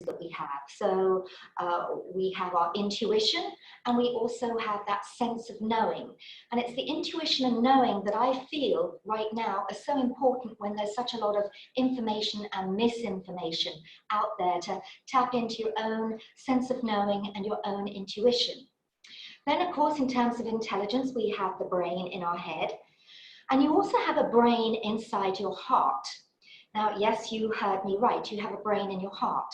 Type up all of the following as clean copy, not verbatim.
that we have. So we have our intuition, and we also have that sense of knowing. And it's the intuition and knowing that I feel right now are so important when there's such a lot of information and misinformation out there, to tap into your own sense of knowing and your own intuition. Then, of course, in terms of intelligence, we have the brain in our head, and you also have a brain inside your heart. Now, yes, you heard me right, you have a brain in your heart.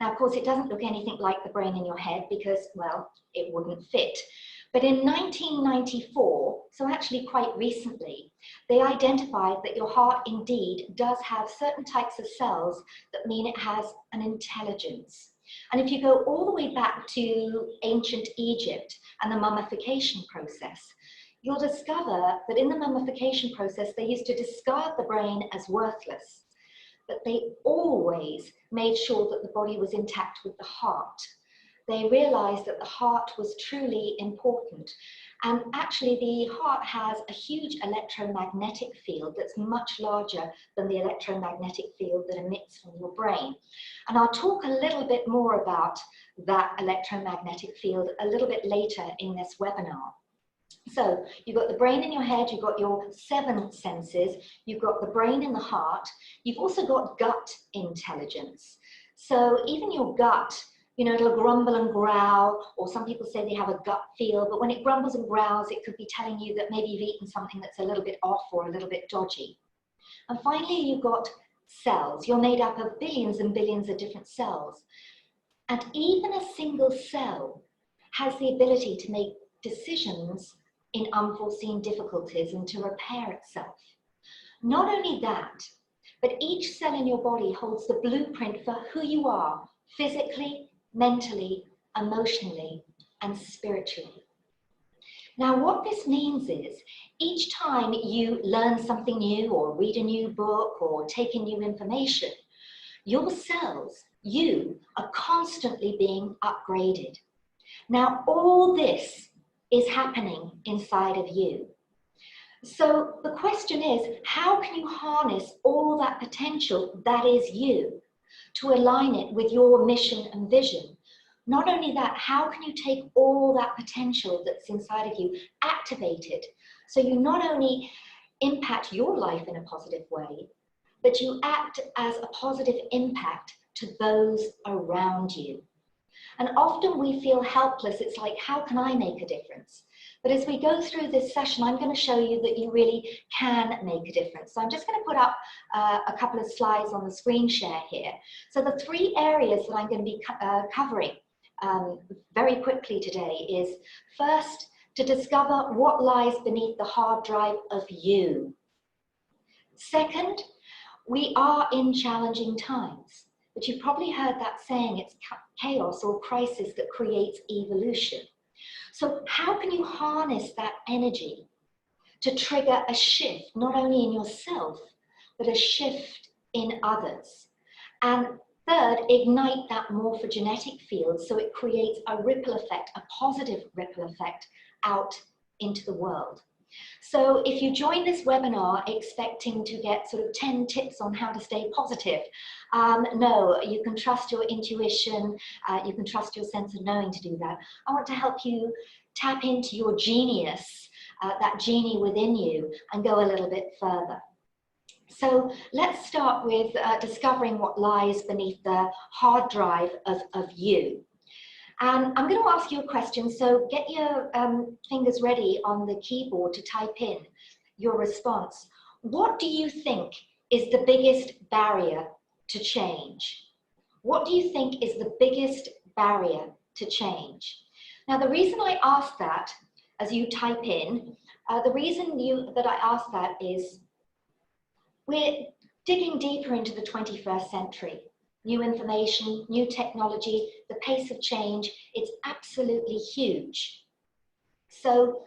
Now, of course, it doesn't look anything like the brain in your head because, well, it wouldn't fit. But in 1994, so actually quite recently, they identified that your heart indeed does have certain types of cells that mean it has an intelligence. And if you go all the way back to ancient Egypt and the mummification process, you'll discover that in the mummification process, they used to discard the brain as worthless, but they always made sure that the body was intact with the heart. They realized that the heart was truly important. And actually, the heart has a huge electromagnetic field that's much larger than the electromagnetic field that emits from your brain. And I'll talk a little bit more about that electromagnetic field a little bit later in this webinar. So you've got the brain in your head, you've got your 7 senses, you've got the brain in the heart, you've also got gut intelligence. So even your gut, you know, it'll grumble and growl, or some people say they have a gut feel, but when it grumbles and growls, it could be telling you that maybe you've eaten something that's a little bit off or a little bit dodgy. And finally, you've got cells. You're made up of billions and billions of different cells. And even a single cell has the ability to make decisions in unforeseen difficulties and to repair itself. Not only that, but each cell in your body holds the blueprint for who you are physically, mentally, emotionally, and spiritually. Now, what this means is each time you learn something new or read a new book or take in new information, your cells, you, are constantly being upgraded. Now, all this is happening inside of you. So the question is, how can you harness all that potential that is you to align it with your mission and vision? Not only that, how can you take all that potential that's inside of you, activate it, so you not only impact your life in a positive way, but you act as a positive impact to those around you. And often we feel helpless. It's like, how can I make a difference? But as we go through this session, I'm going to show you that you really can make a difference. So I'm just going to put up a couple of slides on the screen share here. So the 3 areas that I'm going to be covering very quickly today is, first, to discover what lies beneath the hard drive of you. Second, we are in challenging times. But you've probably heard that saying, it's chaos or crisis that creates evolution. So how can you harness that energy to trigger a shift, not only in yourself, but a shift in others? And third, ignite that morphogenetic field so it creates a ripple effect, a positive ripple effect out into the world. So if you join this webinar expecting to get sort of 10 tips on how to stay positive, no, you can trust your intuition, you can trust your sense of knowing to do that. I want to help you tap into your genius, that genie within you, and go a little bit further. So let's start with discovering what lies beneath the hard drive of you. And I'm going to ask you a question, so get your fingers ready on the keyboard to type in your response. What do you think is the biggest barrier to change? What do you think is the biggest barrier to change? Now, the reason I ask that, as you type in, the reason that I ask that is we're digging deeper into the 21st century. New information, new technology, the pace of change, it's absolutely huge. So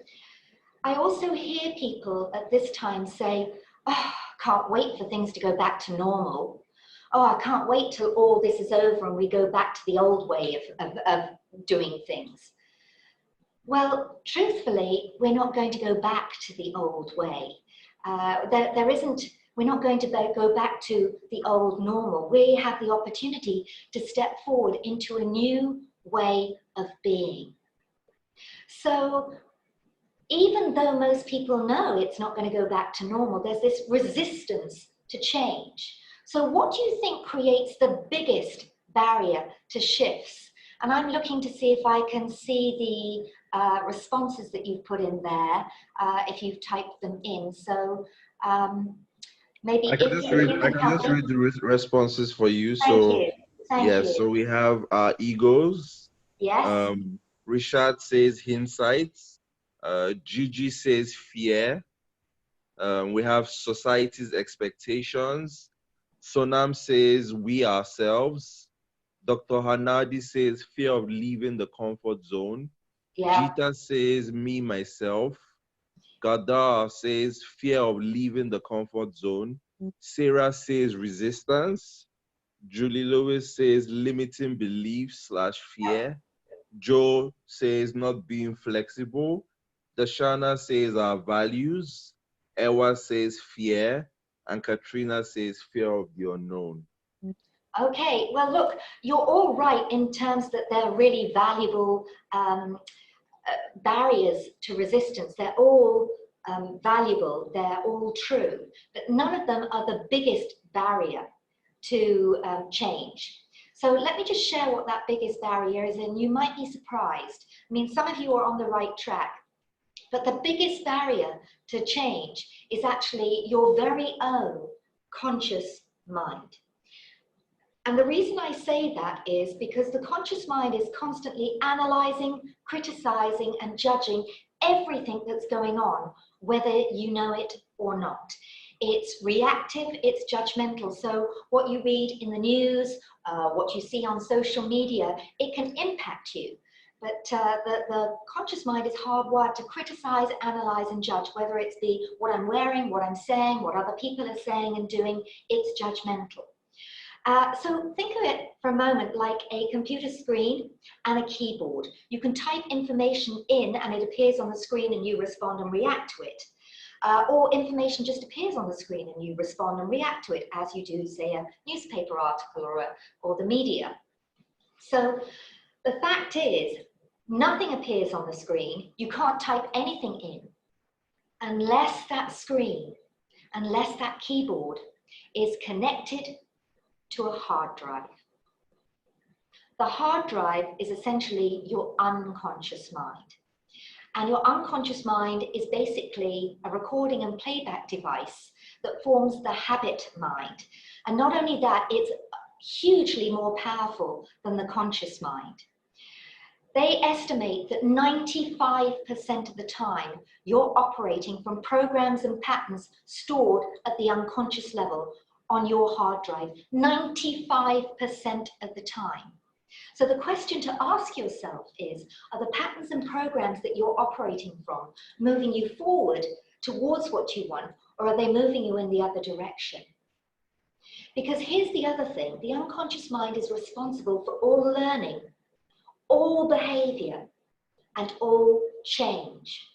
I also hear people at this time say, oh, can't wait for things to go back to normal. Oh, I can't wait till all this is over and we go back to the old way of doing things. Well, truthfully, we're not going to go back to the old way. There isn't We're not going to go back to the old normal. We have the opportunity to step forward into a new way of being. So even though most people know it's not going to go back to normal, there's this resistance to change. So what do you think creates the biggest barrier to shifts? And I'm looking to see if I can see the responses that you've put in there, if you've typed them in. So maybe I can just read the responses for you. Thank you. So we have egos. Yes. Richard says insights. Gigi says fear. We have society's expectations. Sonam says we ourselves. Dr. Hanadi says fear of leaving the comfort zone. Yeah. Jita says me, myself. Gadar says fear of leaving the comfort zone. Sarah says resistance. Julie Lewis says limiting beliefs / fear. Joe says not being flexible. Dashana says our values. Ewa says fear. And Katrina says fear of the unknown. Okay, well, look, you're all right in terms that they're really valuable barriers to resistance. They're all valuable, they're all true, but none of them are the biggest barrier to change. So let me just share what that biggest barrier is, and you might be surprised. I mean, some of you are on the right track, but the biggest barrier to change is actually your very own conscious mind. And the reason I say that is because the conscious mind is constantly analyzing, criticizing, and judging everything that's going on, whether you know it or not. It's reactive, it's judgmental. So what you read in the news, what you see on social media, it can impact you. But the conscious mind is hardwired to criticize, analyze, and judge, whether it's what I'm wearing, what I'm saying, what other people are saying and doing. It's judgmental. So think of it for a moment like a computer screen and a keyboard. You can type information in and it appears on the screen and you respond and react to it. Or information just appears on the screen and you respond and react to it as you do, say, a newspaper article or the media. So the fact is, nothing appears on the screen. You can't type anything in unless that screen, unless that keyboard is connected to a hard drive. The hard drive is essentially your unconscious mind. And your unconscious mind is basically a recording and playback device that forms the habit mind. And not only that, it's hugely more powerful than the conscious mind. They estimate that 95% of the time you're operating from programs and patterns stored at the unconscious level on your hard drive, 95% of the time. So the question to ask yourself is, are the patterns and programs that you're operating from moving you forward towards what you want, or are they moving you in the other direction? Because here's the other thing, the unconscious mind is responsible for all learning, all behavior, and all change.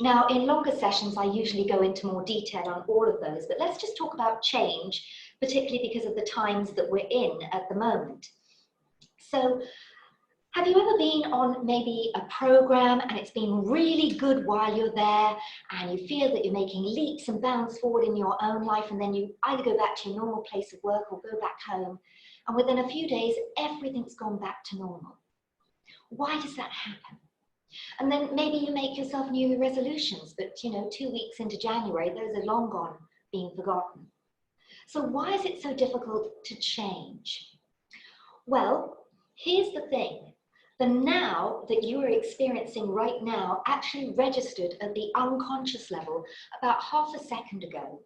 Now, in longer sessions, I usually go into more detail on all of those, but let's just talk about change, particularly because of the times that we're in at the moment. So, have you ever been on maybe a program and it's been really good while you're there and you feel that you're making leaps and bounds forward in your own life, and then you either go back to your normal place of work or go back home, and within a few days, everything's gone back to normal? Why does that happen? And then maybe you make yourself new resolutions, but 2 weeks into January, those are long gone, being forgotten. So why is it so difficult to change? Well, here's the thing. The now that you are experiencing right now actually registered at the unconscious level about half a second ago.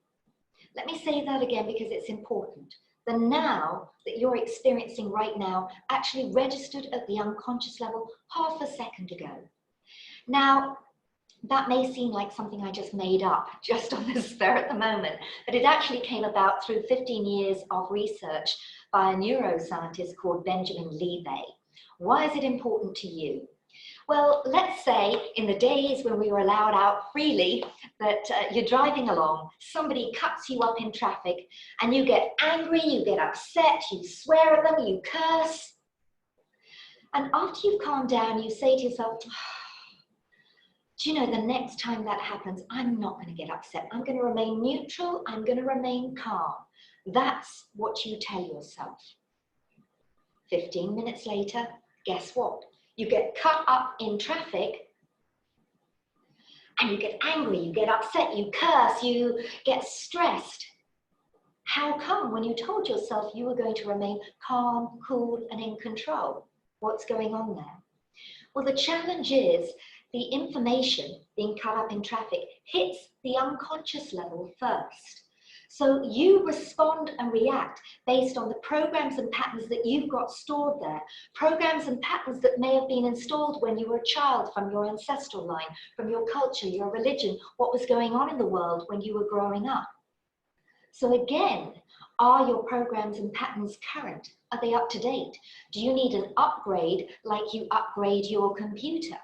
Let me say that again because it's important. The now that you're experiencing right now actually registered at the unconscious level half a second ago. Now, that may seem like something I just made up just on the spur at the moment, but it actually came about through 15 years of research by a neuroscientist called Benjamin Levy. Why is it important to you? Well, let's say in the days when we were allowed out freely that you're driving along, somebody cuts you up in traffic and you get angry, you get upset, you swear at them, you curse. And after you've calmed down, you say to yourself, do you know, the next time that happens, I'm not going to get upset. I'm going to remain neutral. I'm going to remain calm. That's what you tell yourself. 15 minutes later, guess what? You get cut up in traffic and you get angry, you get upset, you curse, you get stressed. How come when you told yourself you were going to remain calm, cool, and in control? What's going on there? Well, the challenge is the information being cut up in traffic hits the unconscious level first. So you respond and react based on the programs and patterns that you've got stored there, programs and patterns that may have been installed when you were a child from your ancestral line, from your culture, your religion, what was going on in the world when you were growing up. So again, are your programs and patterns current? Are they up to date? Do you need an upgrade like you upgrade your computer?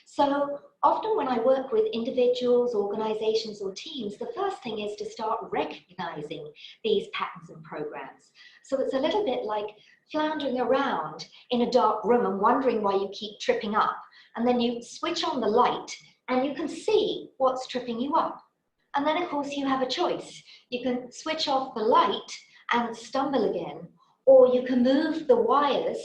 So often when I work with individuals, organizations, or teams, the first thing is to start recognizing these patterns and programs. So it's a little bit like floundering around in a dark room and wondering why you keep tripping up. And then you switch on the light and you can see what's tripping you up. And then of course you have a choice. You can switch off the light and stumble again, or you can move the wires,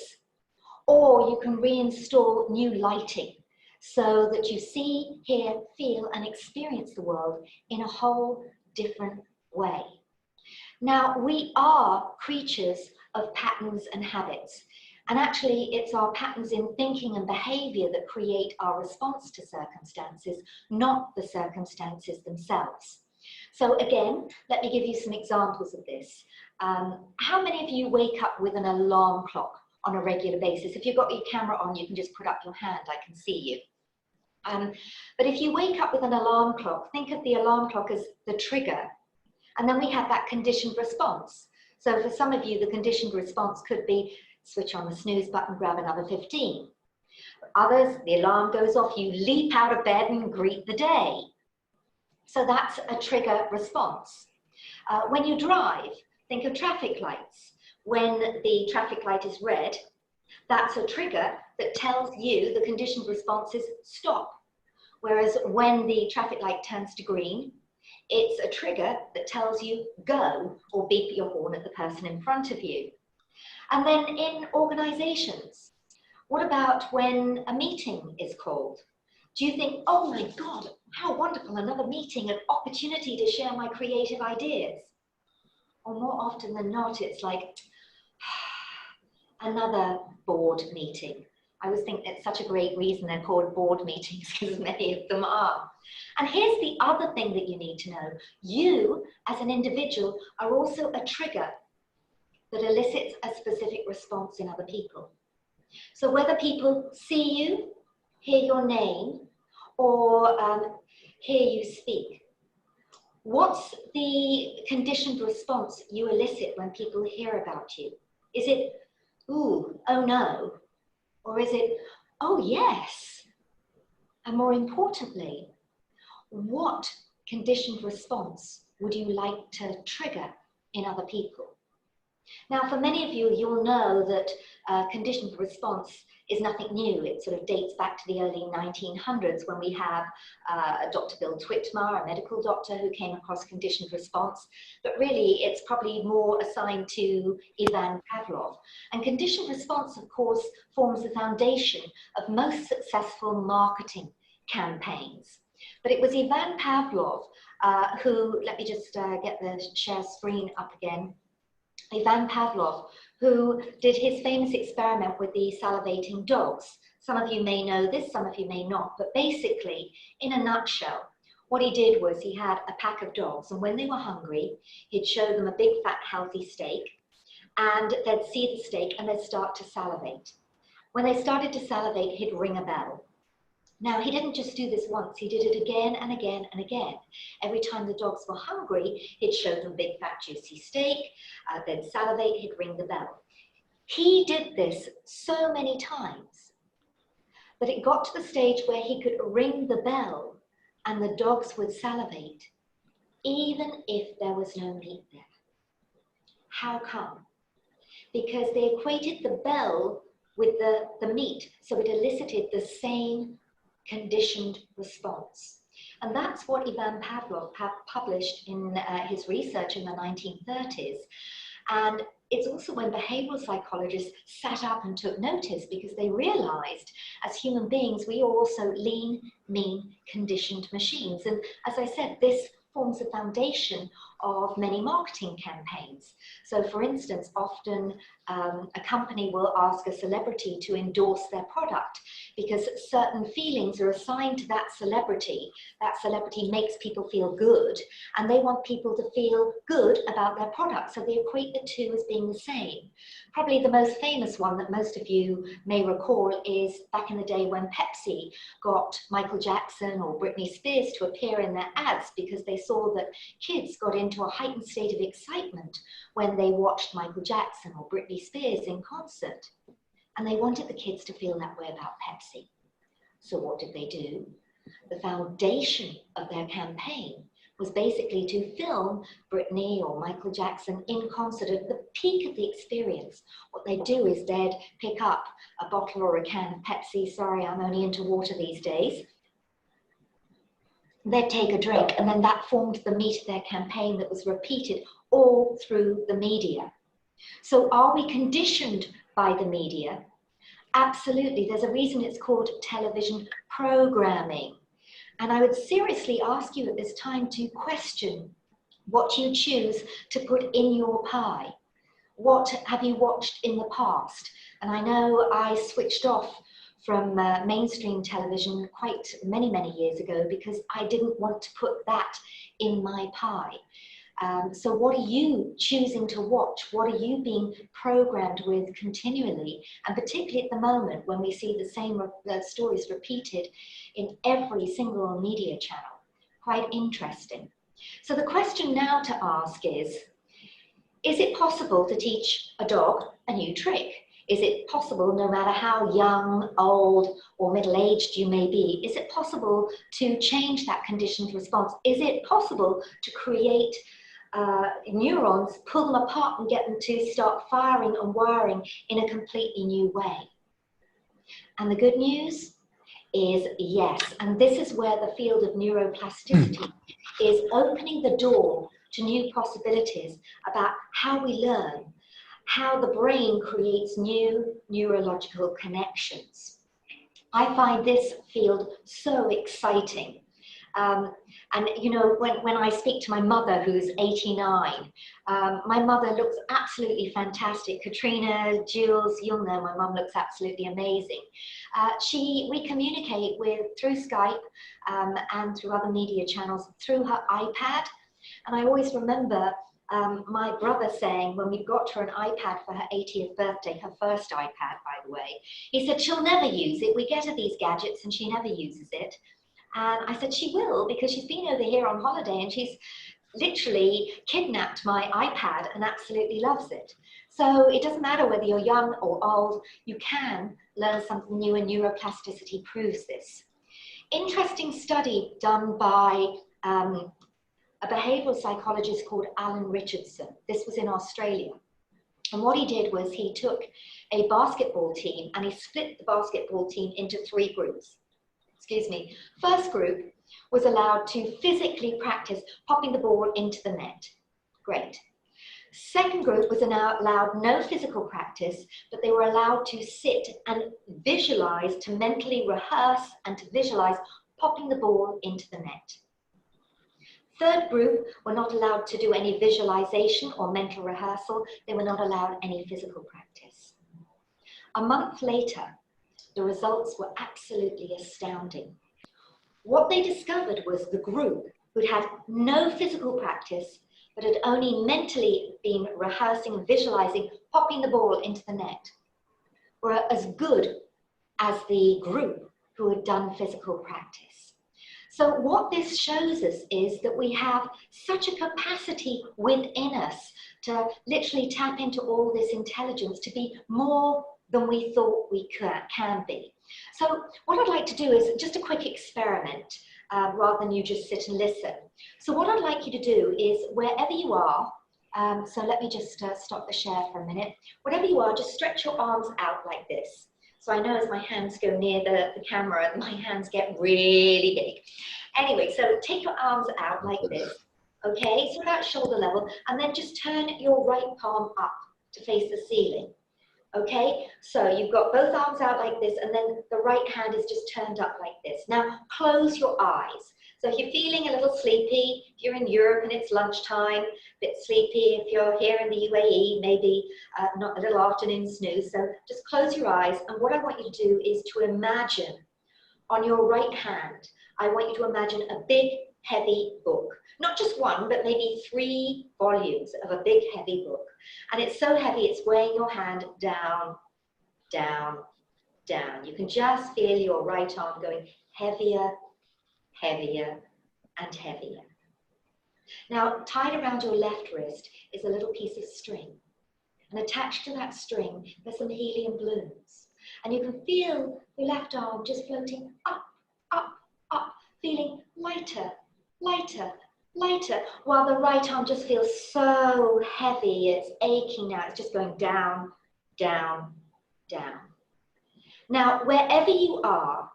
or you can reinstall new lighting so that you see, hear, feel, and experience the world in a whole different way. Now, we are creatures of patterns and habits. And actually, it's our patterns in thinking and behavior that create our response to circumstances, not the circumstances themselves. So again, let me give you some examples of this. How many of you wake up with an alarm clock on a regular basis? If you've got your camera on, you can just put up your hand, I can see you. But if you wake up with an alarm clock, think of the alarm clock as the trigger, and then we have that conditioned response. So for some of you, the conditioned response could be switch on the snooze button, grab another 15. For others, the alarm goes off, you leap out of bed and greet the day. So that's a trigger response. When you drive, think of traffic lights. When the traffic light is red, that's a trigger that tells you the conditioned response is stop. Whereas when the traffic light turns to green, it's a trigger that tells you go, or beep your horn at the person in front of you. And then in organizations, what about when a meeting is called? Do you think, oh my God, how wonderful, another meeting, an opportunity to share my creative ideas? Or more often than not, it's like, another board meeting. I always think it's such a great reason they're called board meetings, because many of them are. And here's the other thing that you need to know. You, as an individual, are also a trigger that elicits a specific response in other people. So whether people see you, hear your name, or hear you speak, what's the conditioned response you elicit when people hear about you? Is it, ooh, oh no? Or is it, oh yes? And more importantly, what conditioned response would you like to trigger in other people? Now, for many of you, you'll know that conditioned response is nothing new. It sort of dates back to the early 1900s when we have Dr. Bill Twitmar, a medical doctor who came across conditioned response. But really, it's probably more assigned to Ivan Pavlov. And conditioned response, of course, forms the foundation of most successful marketing campaigns. But it was Ivan Pavlov who, let me just get the share screen up again. Ivan Pavlov, who did his famous experiment with the salivating dogs. Some of you may know this, some of you may not, but basically, in a nutshell, what he did was he had a pack of dogs, and when they were hungry, he'd show them a big, fat, healthy steak, and they'd see the steak and they'd start to salivate. When they started to salivate, he'd ring a bell. Now, he didn't just do this once, he did it again and again and again. Every time the dogs were hungry, he'd show them big, fat, juicy steak, they'd salivate, he'd ring the bell. He did this so many times that it got to the stage where he could ring the bell and the dogs would salivate, even if there was no meat there. How come? Because they equated the bell with the meat, so it elicited the same conditioned response. And that's what Ivan Pavlov published in his research in the 1930s. And it's also when behavioral psychologists sat up and took notice, because they realized as human beings, we are also lean, mean, conditioned machines. And as I said, this forms the foundation of many marketing campaigns. So for instance, often a company will ask a celebrity to endorse their product because certain feelings are assigned to that celebrity. That celebrity makes people feel good, and they want people to feel good about their product. So they equate the two as being the same. Probably the most famous one that most of you may recall is back in the day when Pepsi got Michael Jackson or Britney Spears to appear in their ads because they saw that kids got into a heightened state of excitement when they watched Michael Jackson or Britney Spears in concert. And they wanted the kids to feel that way about Pepsi. So what did they do? The foundation of their campaign was basically to film Britney or Michael Jackson in concert at the peak of the experience. What they'd do is they'd pick up a bottle or a can of Pepsi. Sorry, I'm only into water these days. They'd take a drink, and then that formed the meat of their campaign that was repeated all through the media. So are we conditioned by the media? Absolutely. There's a reason it's called television programming. And I would seriously ask you at this time to question what you choose to put in your pie. What have you watched in the past? And I know I switched off from mainstream television quite many, many years ago because I didn't want to put that in my pie. So what are you choosing to watch? What are you being programmed with continually? And particularly at the moment when we see the same stories repeated in every single media channel. Quite interesting. So the question now to ask is it possible to teach a dog a new trick? Is it possible, no matter how young, old, or middle-aged you may be, is it possible to change that conditioned response? Is it possible to create neurons, pull them apart and get them to start firing and wiring in a completely new way? And the good news is yes. And this is where the field of neuroplasticity is opening the door to new possibilities about how we learn, how the brain creates new neurological connections. I find this field so exciting. And you know, when I speak to my mother, who's 89, my mother looks absolutely fantastic. Katrina, Jules, you'll know my mum looks absolutely amazing. We communicate through Skype and through other media channels through her iPad. And I always remember my brother saying, when we got her an iPad for her 80th birthday, her first iPad, by the way, he said, she'll never use it. We get her these gadgets and she never uses it. And I said, she will, because she's been over here on holiday and she's literally kidnapped my iPad and absolutely loves it. So it doesn't matter whether you're young or old, you can learn something new, and neuroplasticity proves this. Interesting study done by a behavioral psychologist called Alan Richardson. This was in Australia. And what he did was he took a basketball team and he split the basketball team into 3 groups. Excuse me. First group was allowed to physically practice popping the ball into the net. Great. Second group was allowed no physical practice, but they were allowed to sit and visualize, to mentally rehearse and to visualize popping the ball into the net. Third group were not allowed to do any visualization or mental rehearsal. They were not allowed any physical practice. A month later, the results were absolutely astounding. What they discovered was the group who'd had no physical practice, but had only mentally been rehearsing and visualizing popping the ball into the net, were as good as the group who had done physical practice. So what this shows us is that we have such a capacity within us to literally tap into all this intelligence, to be more than we thought we can be. So what I'd like to do is just a quick experiment rather than you just sit and listen. So what I'd like you to do is wherever you are, so let me just stop the share for a minute. Whatever you are, just stretch your arms out like this. So I know as my hands go near the camera, my hands get really big. Anyway, so take your arms out like this, okay? So about shoulder level, and then just turn your right palm up to face the ceiling, okay? So you've got both arms out like this, and then the right hand is just turned up like this. Now, close your eyes. So if you're feeling a little sleepy, if you're in Europe and it's lunchtime, a bit sleepy, if you're here in the UAE, maybe not a little afternoon snooze, so just close your eyes, and what I want you to do is to imagine on your right hand, I want you to imagine a big, heavy book. Not just one, but maybe 3 volumes of a big, heavy book. And it's so heavy, it's weighing your hand down, down, down. You can just feel your right arm going heavier, heavier, and heavier. Now, tied around your left wrist is a little piece of string. And attached to that string, there's some helium balloons. And you can feel your left arm just floating up, up, up, feeling lighter, lighter, lighter, while the right arm just feels so heavy, it's aching now, it's just going down, down, down. Now, wherever you are,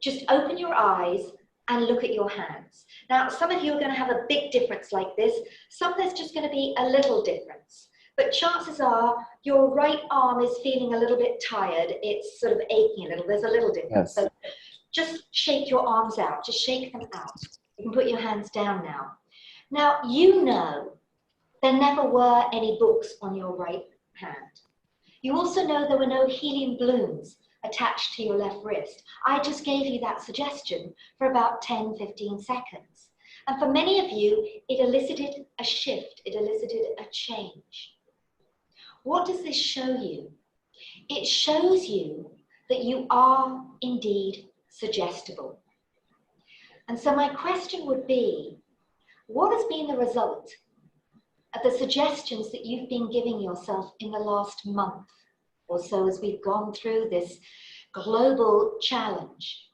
just open your eyes and look at your hands. Now, some of you are going to have a big difference like this, some there's just going to be a little difference. But chances are your right arm is feeling a little bit tired, it's sort of aching a little, there's a little difference. Yes. So just shake your arms out, just shake them out. You can put your hands down now. Now, you know there never were any books on your right hand. You also know there were no helium balloons attached to your left wrist. I just gave you that suggestion for about 10, 15 seconds. And for many of you, it elicited a shift, it elicited a change. What does this show you? It shows you that you are indeed suggestible. And so my question would be, what has been the result of the suggestions that you've been giving yourself in the last month or so as we've gone through this global challenge?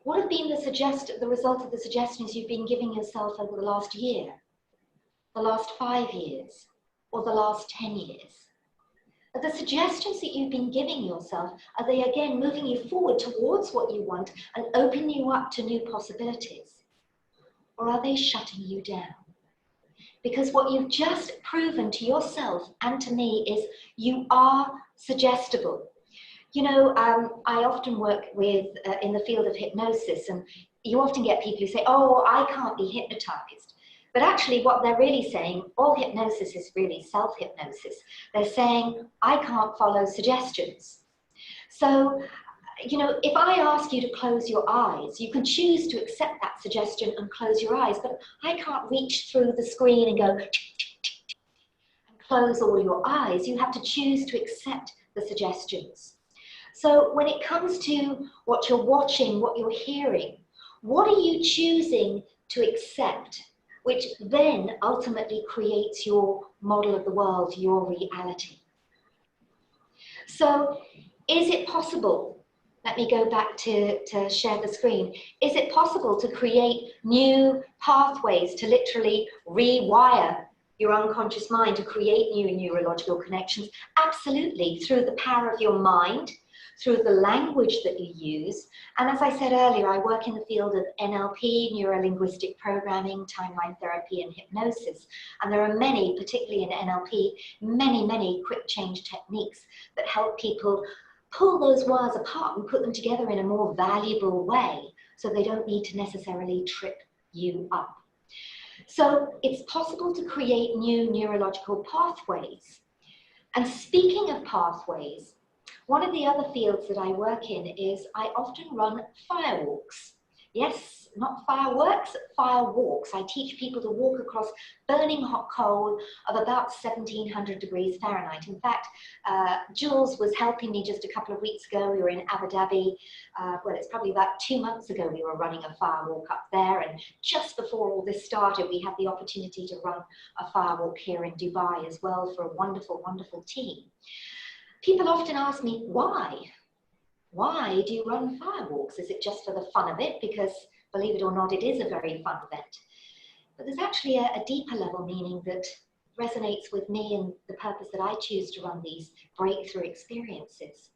What have been the result of the suggestions you've been giving yourself over the last year, the last 5 years, or the last 10 years? Are the suggestions that you've been giving yourself, are they again moving you forward towards what you want and opening you up to new possibilities? Or are they shutting you down? Because what you've just proven to yourself and to me is you are suggestible. You know, I often work with, in the field of hypnosis, and you often get people who say, oh, I can't be hypnotized. But actually what they're really saying, all hypnosis is really self-hypnosis. They're saying, I can't follow suggestions. So, you know, if I ask you to close your eyes, you can choose to accept that suggestion and close your eyes, but I can't reach through the screen and go, and close all your eyes. You have to choose to accept the suggestions. So when it comes to what you're watching, what you're hearing, what are you choosing to accept, which then ultimately creates your model of the world, your reality? So is it possible, let me go back to share the screen, is it possible to create new pathways to literally rewire your unconscious mind to create new neurological connections? Absolutely, through the power of your mind, through the language that you use. And as I said earlier, I work in the field of NLP, neuro-linguistic programming, timeline therapy, and hypnosis. And there are many, particularly in NLP, many quick change techniques that help people pull those wires apart and put them together in a more valuable way so they don't need to necessarily trip you up. So it's possible to create new neurological pathways. And speaking of pathways, one of the other fields that I work in is I often run firewalks. Yes, not fireworks, firewalks. I teach people to walk across burning hot coal of about 1700 degrees Fahrenheit. In fact, Jules was helping me just a couple of weeks ago. We were in Abu Dhabi. Well, it's probably about 2 months ago we were running a firewalk up there. And just before all this started, we had the opportunity to run a firewalk here in Dubai as well for a wonderful, wonderful team. People often ask me, why? Why do you run firewalks? Is it just for the fun of it? Because, believe it or not, it is a very fun event. But there's actually a deeper level meaning that resonates with me and the purpose that I choose to run these breakthrough experiences.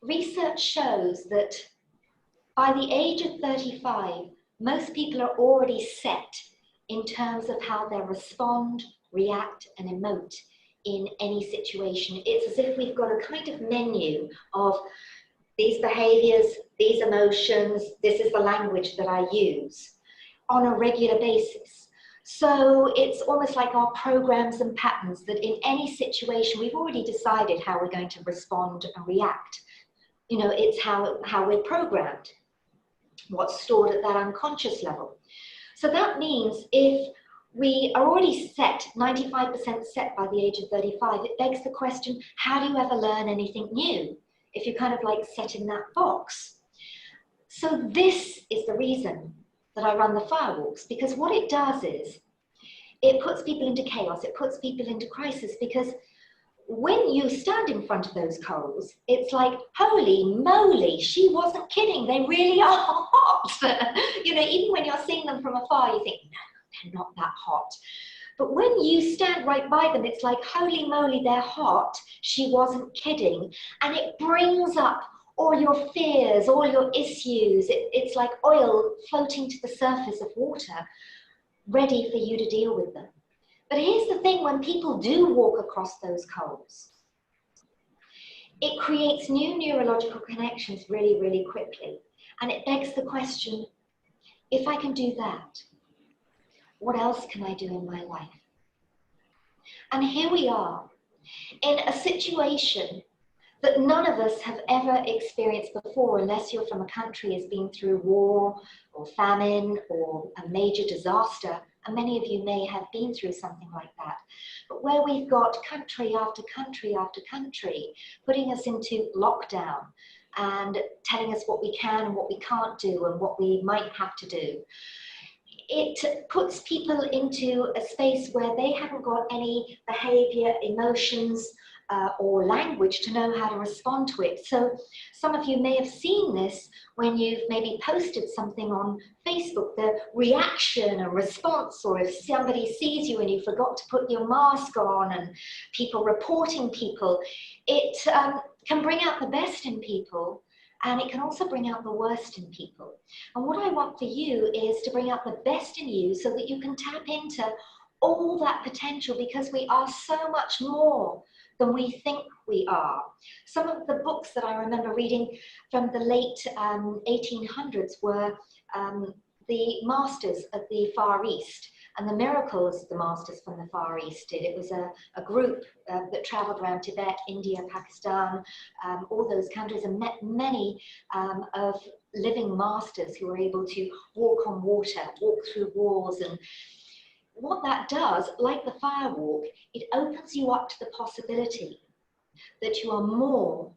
Research shows that by the age of 35, most people are already set in terms of how they respond, react, and emote in any situation. It's as if we've got a kind of menu of these behaviors, these emotions, this is the language that I use on a regular basis. So it's almost like our programs and patterns that in any situation, we've already decided how we're going to respond and react. You know, it's how we're programmed, what's stored at that unconscious level. So that means if we are already set, 95% set by the age of 35, it begs the question, how do you ever learn anything new if you're kind of like set in that box? So this is the reason that I run the firewalks, because what it does is it puts people into chaos, it puts people into crisis, because when you stand in front of those coals, it's like, holy moly, she wasn't kidding, they really are hot. You know, even when you're seeing them from afar, you think, no, they're not that hot. But when you stand right by them, it's like, holy moly, they're hot, she wasn't kidding. And it brings up all your fears, all your issues. It's like oil floating to the surface of water, ready for you to deal with them. But here's the thing, when people do walk across those coals, it creates new neurological connections really, really quickly. And it begs the question, if I can do that, what else can I do in my life? And here we are, in a situation that none of us have ever experienced before, unless you're from a country that's been through war or famine or a major disaster. And many of you may have been through something like that. But where we've got country after country after country putting us into lockdown and telling us what we can and what we can't do and what we might have to do, it puts people into a space where they haven't got any behavior, emotions, or language to know how to respond to it. So some of you may have seen this when you've maybe posted something on Facebook, the reaction and response, or if somebody sees you and you forgot to put your mask on and people reporting people, it can bring out the best in people, and it can also bring out the worst in people. And what I want for you is to bring out the best in you so that you can tap into all that potential, because we are so much more than we think we are. Some of the books that I remember reading from the late 1800s were the masters of the Far East and the miracles the masters from the Far East did. It was a group that traveled around Tibet, India, Pakistan, all those countries, and met many of living masters who were able to walk on water, walk through walls. And what that does, like the firewalk, it opens you up to the possibility that you are more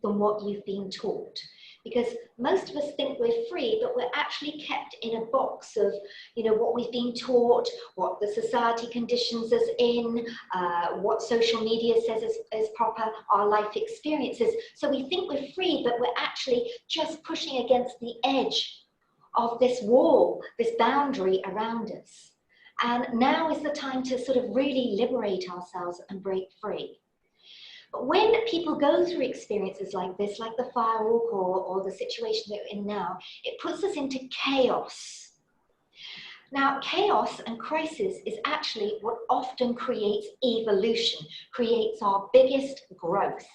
than what you've been taught. Because most of us think we're free, but we're actually kept in a box of, you know, what we've been taught, what the society conditions us in, what social media says is proper, our life experiences. So we think we're free, but we're actually just pushing against the edge of this wall, this boundary around us. And now is the time to sort of really liberate ourselves and break free. But when people go through experiences like this, like the firewalk or the situation that we're in now, it puts us into chaos. Now, chaos and crisis is actually what often creates evolution, creates our biggest growth.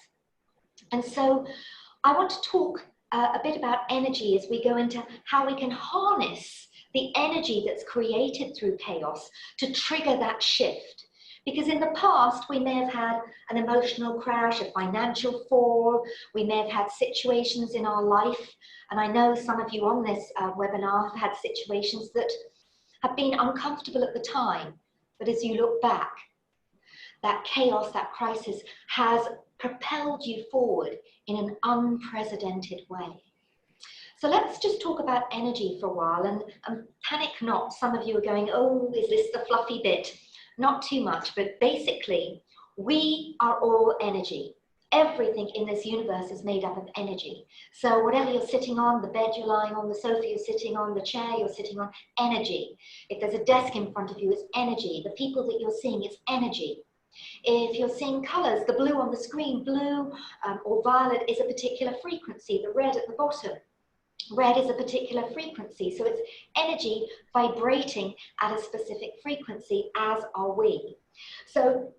And so I want to talk a bit about energy as we go into how we can harness the energy that's created through chaos to trigger that shift. Because in the past, we may have had an emotional crash, a financial fall, we may have had situations in our life, and I know some of you on this webinar have had situations that have been uncomfortable at the time, but as you look back, that chaos, that crisis has propelled you forward in an unprecedented way. So let's just talk about energy for a while, and panic not. Some of you are going, oh, is this the fluffy bit? Not too much, but basically We are all energy. Everything in this universe is made up of energy. So whatever you're sitting on, the bed you're lying on, the sofa you're sitting on, the chair you're sitting on, energy. If there's a desk in front of you, it's energy. The people that you're seeing, it's energy. If you're seeing colors, the blue on the screen, blue or violet is a particular frequency, the red at the bottom. Red is a particular frequency, so it's energy vibrating at a specific frequency, as are we. So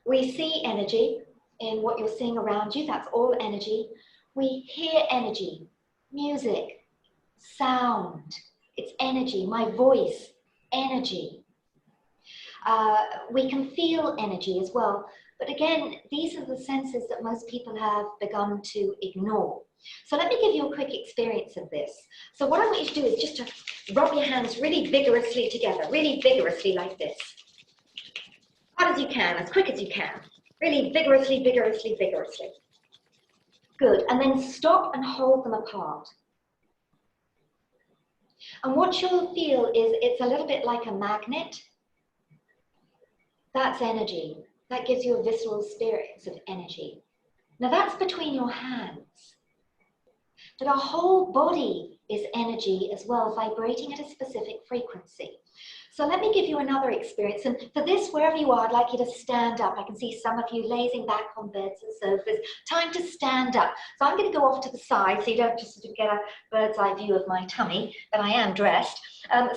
we see energy in what you're seeing around you, that's all energy. We hear energy, music, sound, it's energy, my voice, energy. We can feel energy as well, but again, these are the senses that most people have begun to ignore. So let me give you a quick experience of this. So what I want you to do is just to rub your hands really vigorously together, really vigorously like this. Hard as you can, as quick as you can. Really vigorously, vigorously, vigorously. Good, and then stop and hold them apart. And what you'll feel is it's a little bit like a magnet. That's energy. That gives you a visceral experience of energy. Now that's between your hands. But our whole body is energy as well, vibrating at a specific frequency. So let me give you another experience. And for this, wherever you are, I'd like you to stand up. I can see some of you lazing back on beds and sofas. Time to stand up. So I'm going to go off to the side so you don't just sort of get a bird's eye view of my tummy, but I am dressed.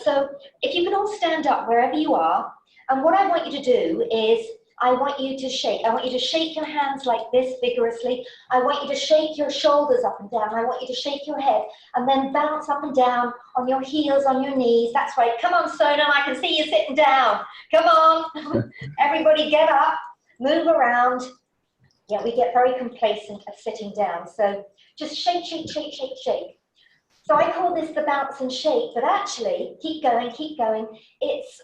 So if you can all stand up wherever you are, and what I want you to do is I want you to shake. I want you to shake your hands like this vigorously. I want you to shake your shoulders up and down. I want you to shake your head and then bounce up and down on your heels, on your knees. That's right. Come on, Sonam. I can see you sitting down. Come on. Everybody get up, move around. Yeah, we get very complacent at sitting down. So just shake, shake, shake, shake, shake. So I call this the bounce and shake, but actually, keep going, keep going. It's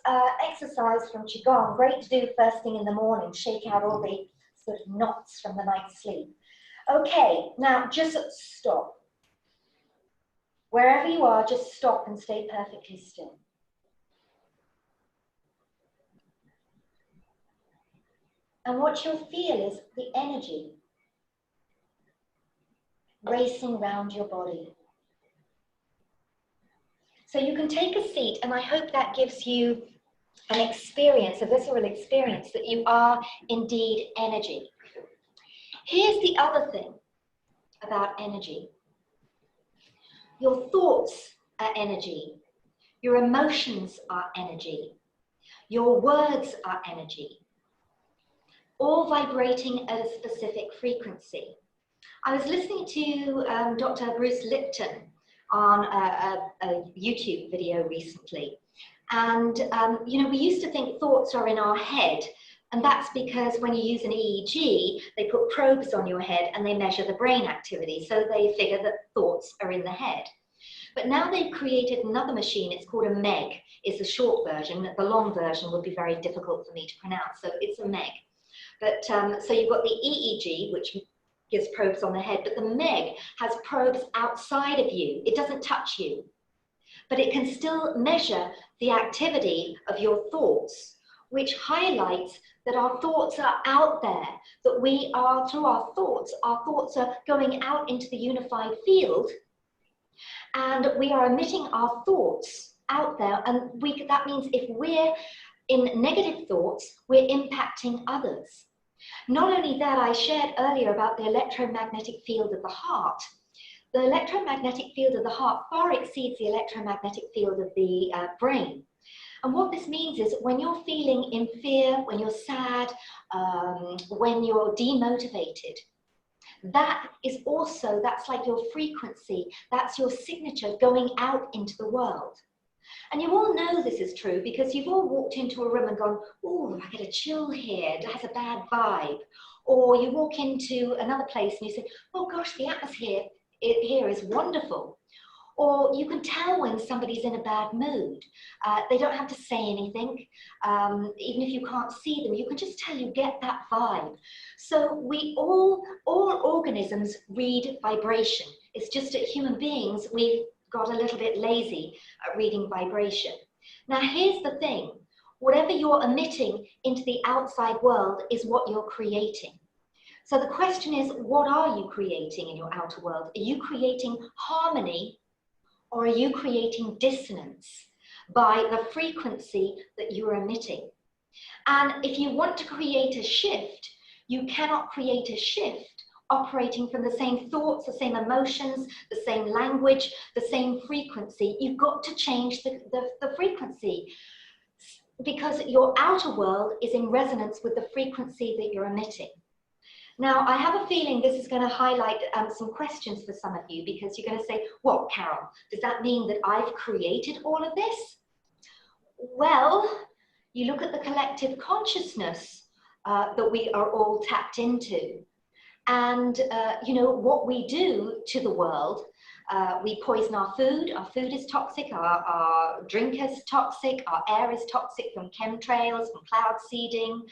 exercise from Qigong, great to do first thing in the morning, shake out all the sort of knots from the night's sleep. Okay, now just stop. Wherever you are, just stop and stay perfectly still. And what you'll feel is the energy racing around your body. So you can take a seat, and I hope that gives you an experience, a visceral experience, that you are indeed energy. Here's the other thing about energy. Your thoughts are energy. Your emotions are energy. Your words are energy. All vibrating at a specific frequency. I was listening to Dr. Bruce Lipton on a YouTube video recently. And, you know, we used to think thoughts are in our head. And that's because when you use an EEG, they put probes on your head and they measure the brain activity. So they figure that thoughts are in the head. But now they've created another machine. It's called a MEG. It's the short version. The long version would be very difficult for me to pronounce. So it's a MEG. But so you've got the EEG, which gives probes on the head, but the MEG has probes outside of you. It doesn't touch you, but it can still measure the activity of your thoughts, which highlights that our thoughts are out there, that we are, through our thoughts are going out into the unified field, and we are emitting our thoughts out there, and that means if we're in negative thoughts, we're impacting others. Not only that, I shared earlier about the electromagnetic field of the heart. The electromagnetic field of the heart far exceeds the electromagnetic field of the brain. And what this means is when you're feeling in fear, when you're sad, when you're demotivated, that is also, that's like your frequency, that's your signature going out into the world. And you all know this is true because you've all walked into a room and gone, oh, I get a chill here, it has a bad vibe. Or you walk into another place and you say, oh gosh, the atmosphere here is wonderful. Or you can tell when somebody's in a bad mood. They don't have to say anything. Even if you can't see them, you can just tell, you get that vibe. So we all organisms read vibration. It's just that human beings, we've got a little bit lazy at reading vibration. Now here's the thing, whatever you're emitting into the outside world is what you're creating. So the question is, what are you creating in your outer world? Are you creating harmony, or are you creating dissonance by the frequency that you're emitting? And if you want to create a shift, you cannot create a shift operating from the same thoughts, the same emotions, the same language, the same frequency. You've got to change the frequency, because your outer world is in resonance with the frequency that you're emitting. Now, I have a feeling this is going to highlight some questions for some of you, because you're going to say, what, Carol, does that mean that I've created all of this? Well, you look at the collective consciousness that we are all tapped into. And, you know, what we do to the world, we poison our food is toxic, our drink is toxic, our air is toxic from chemtrails, from cloud seeding,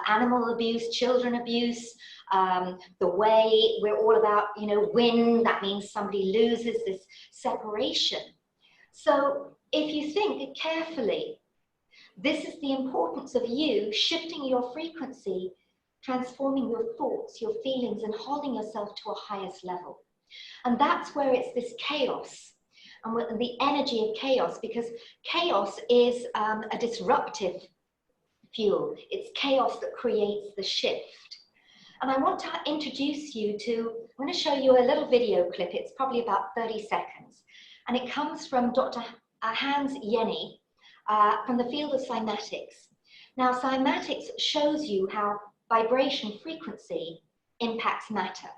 animal abuse, children abuse, the way we're all about, you know, win, that means somebody loses, this separation. So if you think carefully, this is the importance of you shifting your frequency, transforming your thoughts, your feelings, and holding yourself to a highest level. And that's where it's this chaos and the energy of chaos, because chaos is a disruptive fuel. It's chaos that creates the shift. And I want to introduce you to, I'm going to show you a little video clip. It's probably about 30 seconds. And it comes from Dr. Hans Jenny from the field of cymatics. Now, cymatics shows you how vibration frequency impacts matter.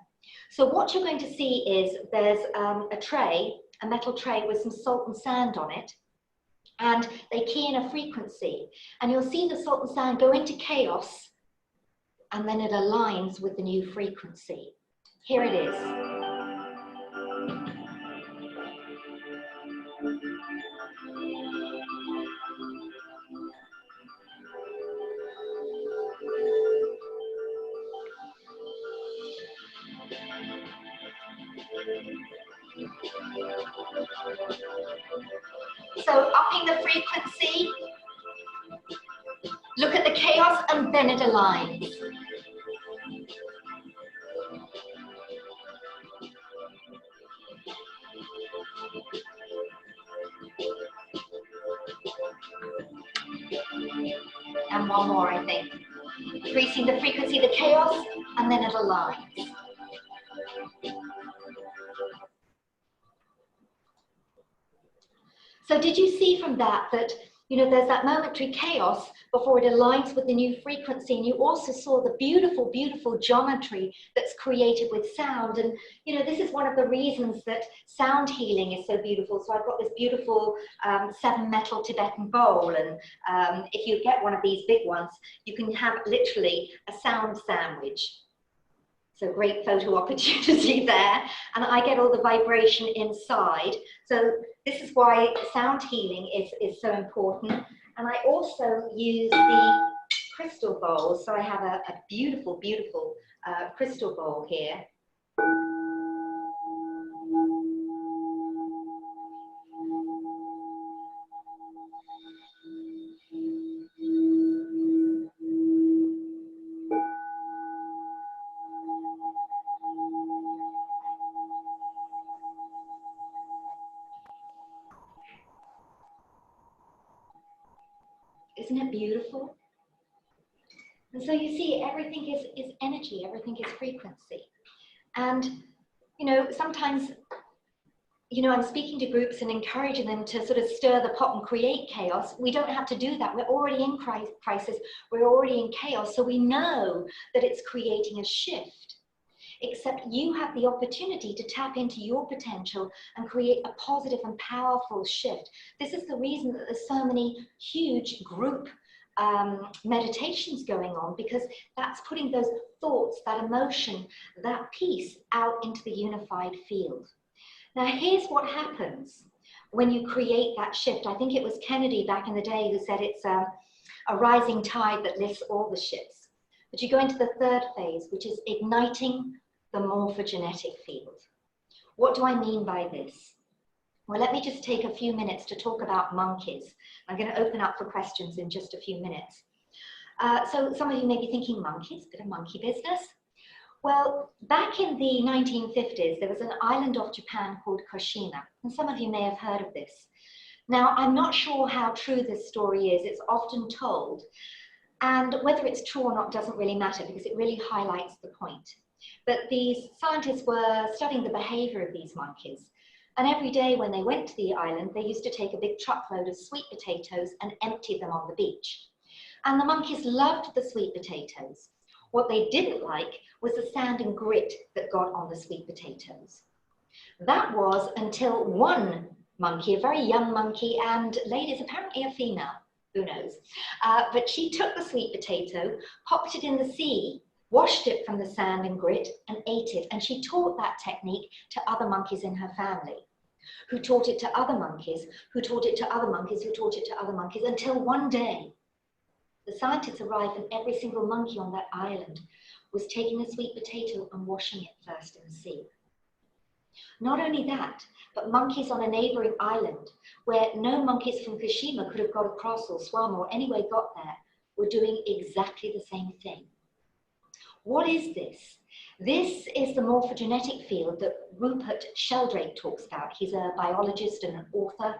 So what you're going to see is there's a tray, a metal tray with some salt and sand on it, and they key in a frequency, and you'll see the salt and sand go into chaos, and then it aligns with the new frequency. Here it is. So upping the frequency, look at the chaos, and then it aligns. And one more, I think. Increasing the frequency of the chaos, and then it aligns. So did you see from that that, you know, there's that momentary chaos before it aligns with the new frequency, and you also saw the beautiful, beautiful geometry that's created with sound. And, you know, this is one of the reasons that sound healing is so beautiful. So I've got this beautiful 7 metal Tibetan bowl, and if you get one of these big ones, you can have literally a sound sandwich. So great photo opportunity there. And I get all the vibration inside. So this is why sound healing is so important. And I also use the crystal bowl. So I have a beautiful, beautiful crystal bowl here. Isn't it beautiful? And so you see, everything is energy, everything is frequency. And, you know, sometimes, you know, I'm speaking to groups and encouraging them to sort of stir the pot and create chaos. We don't have to do that. We're already in crisis. We're already in chaos. So we know that it's creating a shift. Except you have the opportunity to tap into your potential and create a positive and powerful shift. This is the reason that there's so many huge group meditations going on, because that's putting those thoughts, that emotion, that peace out into the unified field. Now, here's what happens when you create that shift. I think it was Kennedy back in the day who said it's a rising tide that lifts all the ships. But you go into the third phase, which is igniting the morphogenetic field. What do I mean by this? Well, let me just take a few minutes to talk about monkeys. I'm going to open up for questions in just a few minutes. So some of you may be thinking, monkeys, bit of monkey business. Well, back in the 1950s, there was an island off Japan called Koshima, and some of you may have heard of this. Now, I'm not sure how true this story is. It's often told, and whether it's true or not doesn't really matter because it really highlights the point. But these scientists were studying the behavior of these monkeys, and every day when they went to the island, they used to take a big truckload of sweet potatoes and empty them on the beach. And the monkeys loved the sweet potatoes. What they didn't like was the sand and grit that got on the sweet potatoes. That was until one monkey, a very young monkey, and ladies, apparently a female, who knows, but she took the sweet potato, popped it in the sea, washed it from the sand and grit, and ate it. And she taught that technique to other monkeys in her family, who taught it to other monkeys, who taught it to other monkeys, who taught it to other monkeys, until one day, the scientists arrived and every single monkey on that island was taking a sweet potato and washing it first in the sea. Not only that, but monkeys on a neighboring island where no monkeys from Fukushima could have got across or swum or anyway got there were doing exactly the same thing. What is this? This is the morphogenetic field that Rupert Sheldrake talks about. He's a biologist and an author.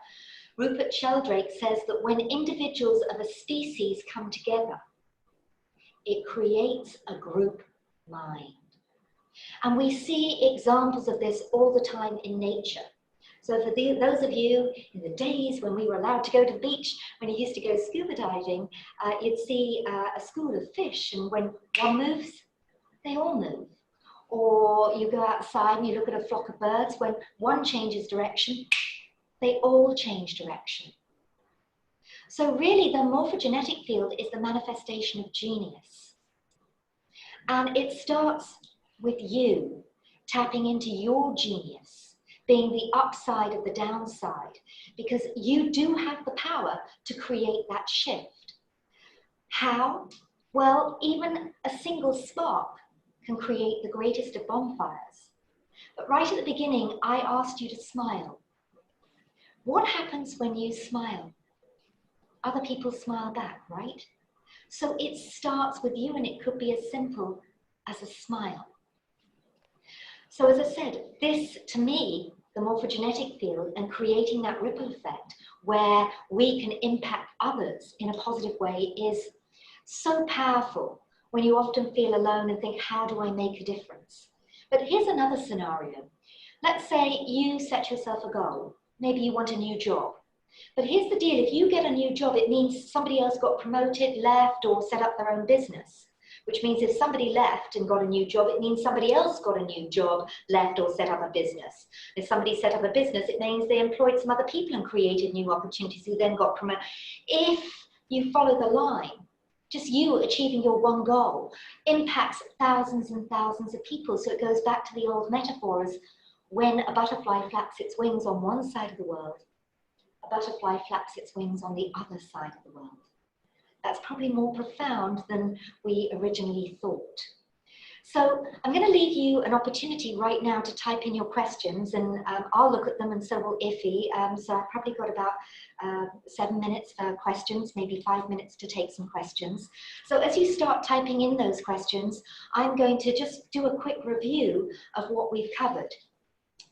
Rupert Sheldrake says that when individuals of a species come together, it creates a group mind. And we see examples of this all the time in nature. So for those of you in the days when we were allowed to go to the beach, when you used to go scuba diving, you'd see a school of fish, and when one moves, they all move. Or you go outside and you look at a flock of birds, when one changes direction, they all change direction. So really the morphogenetic field is the manifestation of genius. And it starts with you tapping into your genius, being the upside of the downside, because you do have the power to create that shift. How? Well, even a single spark can create the greatest of bonfires. But right at the beginning, I asked you to smile. What happens when you smile? Other people smile back, right? So it starts with you, and it could be as simple as a smile. So as I said, this, to me, the morphogenetic field and creating that ripple effect where we can impact others in a positive way is so powerful when you often feel alone and think, how do I make a difference? But here's another scenario. Let's say you set yourself a goal. Maybe you want a new job. But here's the deal. If you get a new job, it means somebody else got promoted, left, or set up their own business. Which means if somebody left and got a new job, it means somebody else got a new job, left, or set up a business. If somebody set up a business, it means they employed some other people and created new opportunities who then got promoted. If you follow the line, just you achieving your one goal impacts thousands and thousands of people. So it goes back to the old metaphors. When a butterfly flaps its wings on one side of the world, a butterfly flaps its wings on the other side of the world. That's probably more profound than we originally thought. So I'm going to leave you an opportunity right now to type in your questions, and I'll look at them, and so will Iffy. So I've probably got about 7 minutes for questions, maybe 5 minutes to take some questions. So as you start typing in those questions, I'm going to just do a quick review of what we've covered.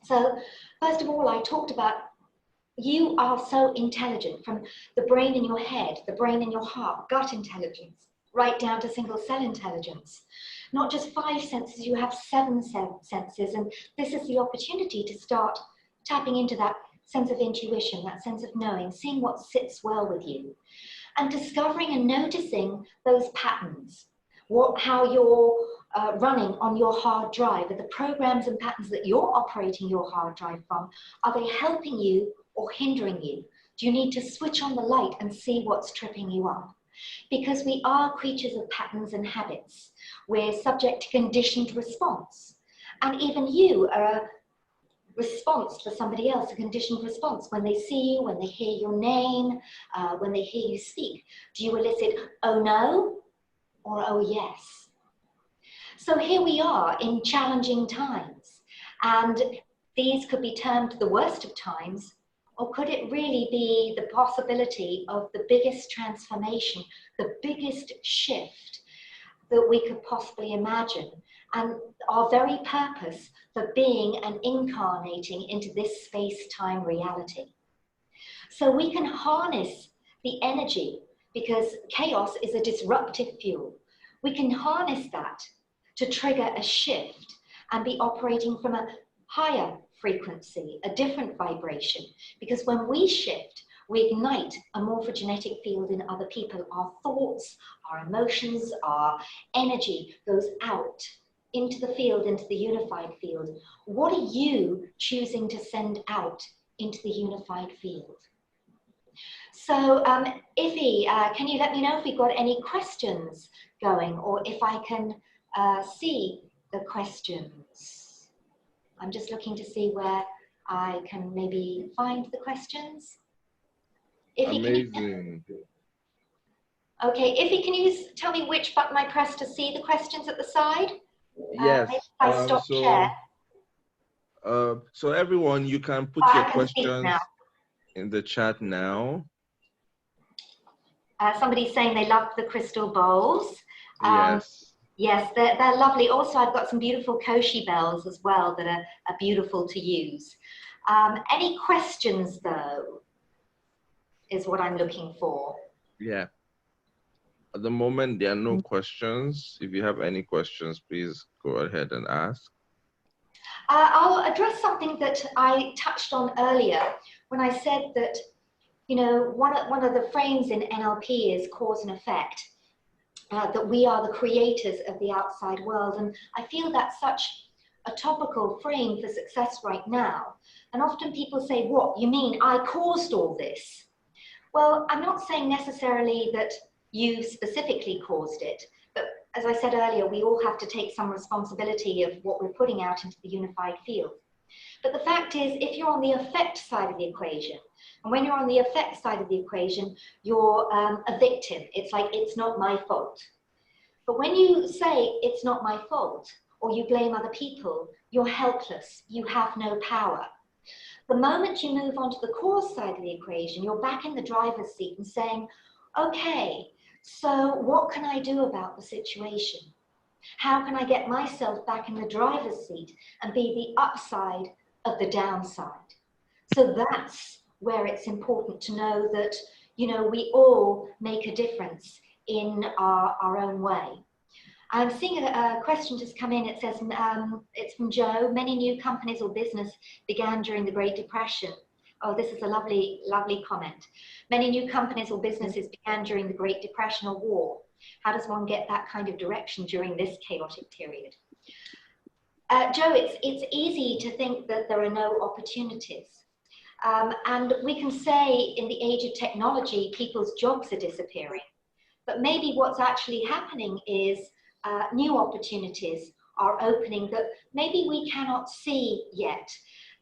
So first of all, I talked about you are so intelligent, from the brain in your head, the brain in your heart, gut intelligence, right down to single cell intelligence. Not just 5 senses, you have 7 senses, and this is the opportunity to start tapping into that sense of intuition, that sense of knowing, seeing what sits well with you, and discovering and noticing those patterns. How you're running on your hard drive, are the programs and patterns that you're operating your hard drive from, are they helping you or hindering you? Do you need to switch on the light and see what's tripping you up? Because we are creatures of patterns and habits. We're subject to conditioned response. And even you are a response for somebody else, a conditioned response. When they see you, when they hear your name, when they hear you speak, do you elicit, oh no, or oh yes? So here we are in challenging times. And these could be termed the worst of times Or could it really be the possibility of the biggest transformation, the biggest shift that we could possibly imagine, and our very purpose for being and incarnating into this space-time reality? So we can harness the energy, because chaos is a disruptive fuel. We can harness that to trigger a shift and be operating from a higher frequency, a different vibration. Because when we shift, we ignite a morphogenetic field in other people. Our thoughts, our emotions, our energy goes out into the field, into the unified field. What are you choosing to send out into the unified field? So, Iffy, can you let me know if we've got any questions going, or if I can see the questions? I'm just looking to see where I can maybe find the questions. Iffy, Amazing. Okay, Iffy, can you tell me which button I press to see the questions at the side? Yes. Maybe if I stop share. So everyone, you can put your questions in the chat now. Somebody's saying they love the crystal bowls. Yes. Yes, they're lovely. Also, I've got some beautiful koshi bells as well that are beautiful to use. Any questions, though, is what I'm looking for. Yeah. At the moment, there are no questions. If you have any questions, please go ahead and ask. I'll address something that I touched on earlier when I said that, you know, one of the frames in NLP is cause and effect, that we are the creators of the outside world. And I feel that's such a topical frame for success right now. And often people say, what, you mean I caused all this? Well, I'm not saying necessarily that you specifically caused it, but as I said earlier, we all have to take some responsibility of what we're putting out into the unified field. But the fact is, if you're on the effect side of the equation, and when you're on the effect side of the equation, you're a victim. It's like, it's not my fault. But when you say it's not my fault, or you blame other people, you're helpless. You have no power. The moment you move on to the cause side of the equation, you're back in the driver's seat and saying, okay, so what can I do about the situation? How can I get myself back in the driver's seat and be the upside of the downside? So that's where it's important to know that, you know, we all make a difference in our own way. I'm seeing a question just come in. It says, it's from Joe. Many new companies or business began during the Great Depression. Oh, this is a lovely, lovely comment. Many new companies or businesses began during the Great Depression or war. How does one get that kind of direction during this chaotic period? Joe, it's easy to think that there are no opportunities. And we can say in the age of technology, people's jobs are disappearing. But maybe what's actually happening is new opportunities are opening that maybe we cannot see yet.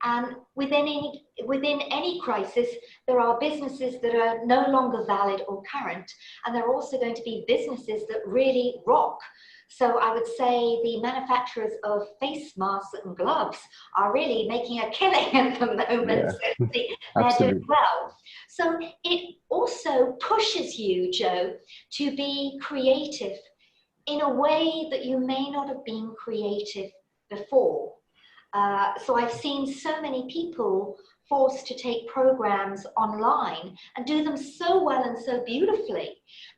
And within any crisis, there are businesses that are no longer valid or current, and there are also going to be businesses that really rock. So I would say the manufacturers of face masks and gloves are really making a killing at the moment. Yeah. They're doing well. So it also pushes you, Joe, to be creative in a way that you may not have been creative before. So I've seen so many people forced to take programs online and do them so well and so beautifully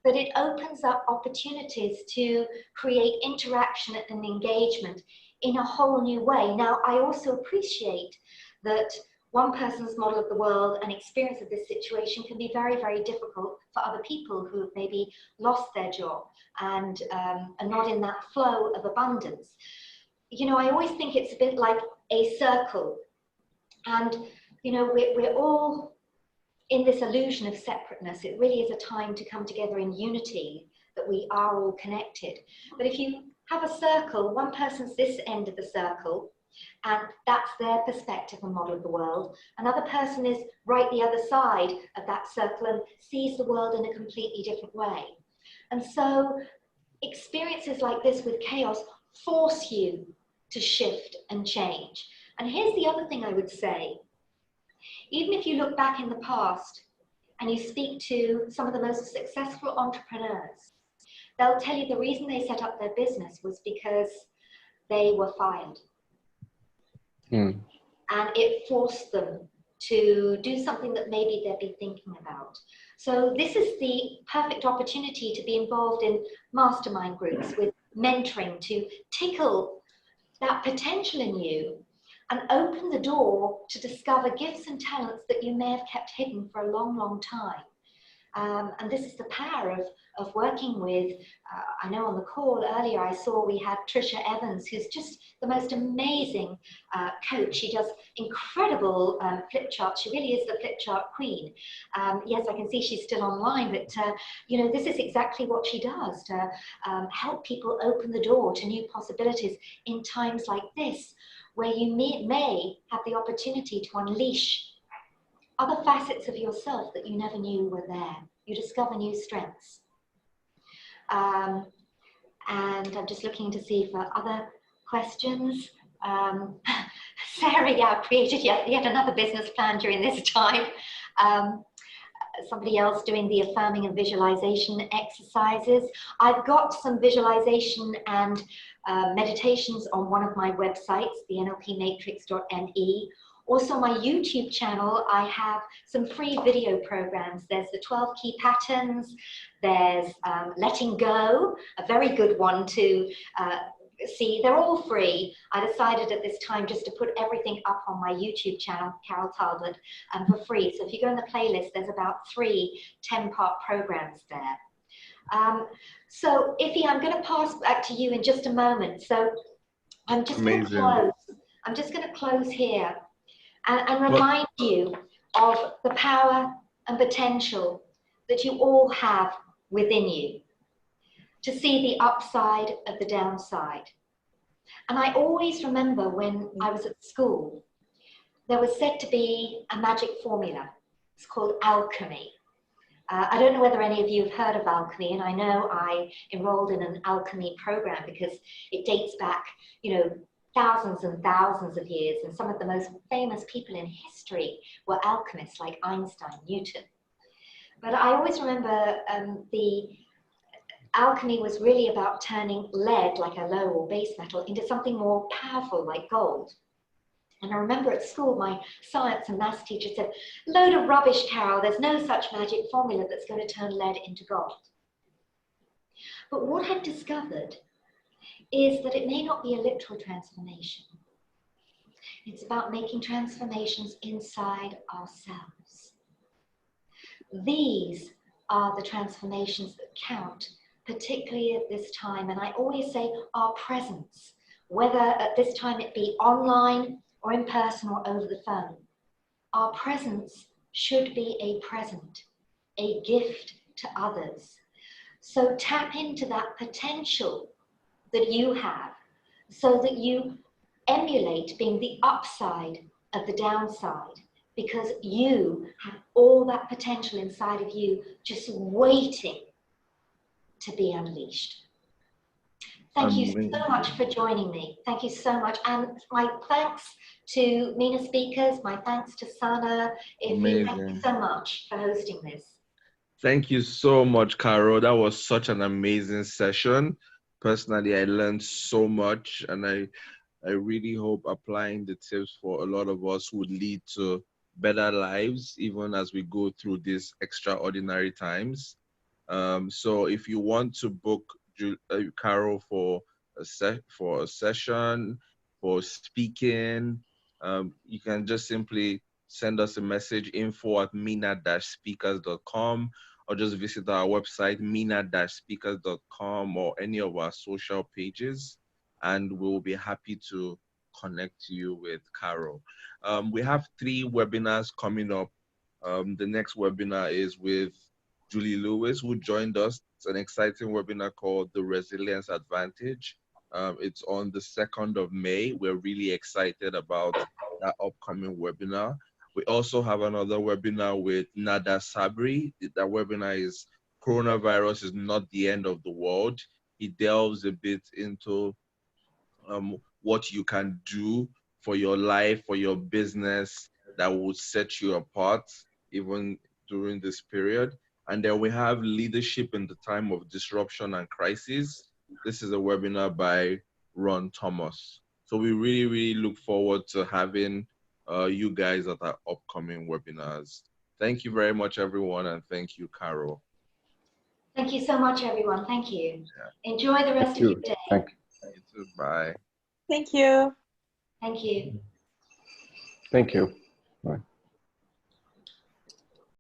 that it opens up opportunities to create interaction and engagement in a whole new way. Now, I also appreciate that one person's model of the world and experience of this situation can be very, very difficult for other people who have maybe lost their job and are not in that flow of abundance. You know, I always think it's a bit like a circle. And, you know, we're all in this illusion of separateness. It really is a time to come together in unity, that we are all connected. But if you have a circle, one person's this end of the circle, and that's their perspective and model of the world. Another person is right the other side of that circle and sees the world in a completely different way. And so experiences like this with chaos force you to shift and change. And here's the other thing I would say. Even if you look back in the past and you speak to some of the most successful entrepreneurs, they'll tell you the reason they set up their business was because they were fired. Mm. And it forced them to do something that maybe they'd been thinking about. So this is the perfect opportunity to be involved in mastermind groups with mentoring to tickle that potential in you and open the door to discover gifts and talents that you may have kept hidden for a long, long time. And this is the power of working with, I know on the call earlier I saw we had Trisha Evans, who's just the most amazing coach. She does incredible flip charts. She really is the flip chart queen. Yes, I can see she's still online, but you know, this is exactly what she does to help people open the door to new possibilities in times like this, where you may have the opportunity to unleash other facets of yourself that you never knew were there. You discover new strengths. And I'm just looking to see for other questions. Sarah, yeah, created yet another business plan during this time. Somebody else doing the affirming and visualization exercises. I've got some visualization and meditations on one of my websites, the nlpmatrix.me. Also, my YouTube channel, I have some free video programs. There's the 12 key patterns. There's letting go, a very good one to see. They're all free. I decided at this time just to put everything up on my YouTube channel, Carol Talbot, for free. So if you go in the playlist, there's about 3 10-part programs there. So Iffy, I'm going to pass back to you in just a moment. So I'm just going to close. I'm just going to close here. And remind you of the power and potential that you all have within you to see the upside of the downside. And I always remember when I was at school, there was said to be a magic formula. It's called alchemy. I don't know whether any of you have heard of alchemy, and I know I enrolled in an alchemy program because it dates back, you know, thousands and thousands of years, and some of the most famous people in history were alchemists like Einstein, Newton. But I always remember the alchemy was really about turning lead, like a low or base metal, into something more powerful like gold. And I remember at school, my science and maths teacher said, "Load of rubbish, Carol, there's no such magic formula that's going to turn lead into gold." But what I've discovered is that it may not be a literal transformation. It's about making transformations inside ourselves. These are the transformations that count, particularly at this time. And I always say our presence, whether at this time it be online or in person or over the phone. Our presence should be a present, a gift to others. So tap into that potential that you have so that you emulate being the upside of the downside, because you have all that potential inside of you just waiting to be unleashed. Thank you so much for joining me. Thank you so much. And my thanks to MENA Speakers, my thanks to Sana. Thank you so much for hosting this. Thank you so much, Carol. That was such an amazing session. Personally, I learned so much, and I really hope applying the tips for a lot of us would lead to better lives, even as we go through these extraordinary times. So if you want to book Carol for a session, for speaking, you can just simply send us a message, info@MENA-speakers.com, or just visit our website, MENA-speakers.com, or any of our social pages, and we'll be happy to connect you with Carol. We have 3 webinars coming up. The next webinar is with Julie Lewis, who joined us. It's an exciting webinar called The Resilience Advantage. It's on the 2nd of May. We're really excited about that upcoming webinar. We also have another webinar with Nada Sabri. That webinar is Coronavirus is Not the End of the World. He delves a bit into what you can do for your life, for your business, that would set you apart even during this period. And then we have leadership in the time of disruption and crisis. This is a webinar by Ron Thomas. So we really, really look forward to having you guys at our upcoming webinars. Thank you very much, everyone, and thank you, Carol. Thank you so much, everyone. Thank you. Yeah. Enjoy the rest of your day. Thank you. You too. Bye. Thank you. Thank you. Thank you. Bye.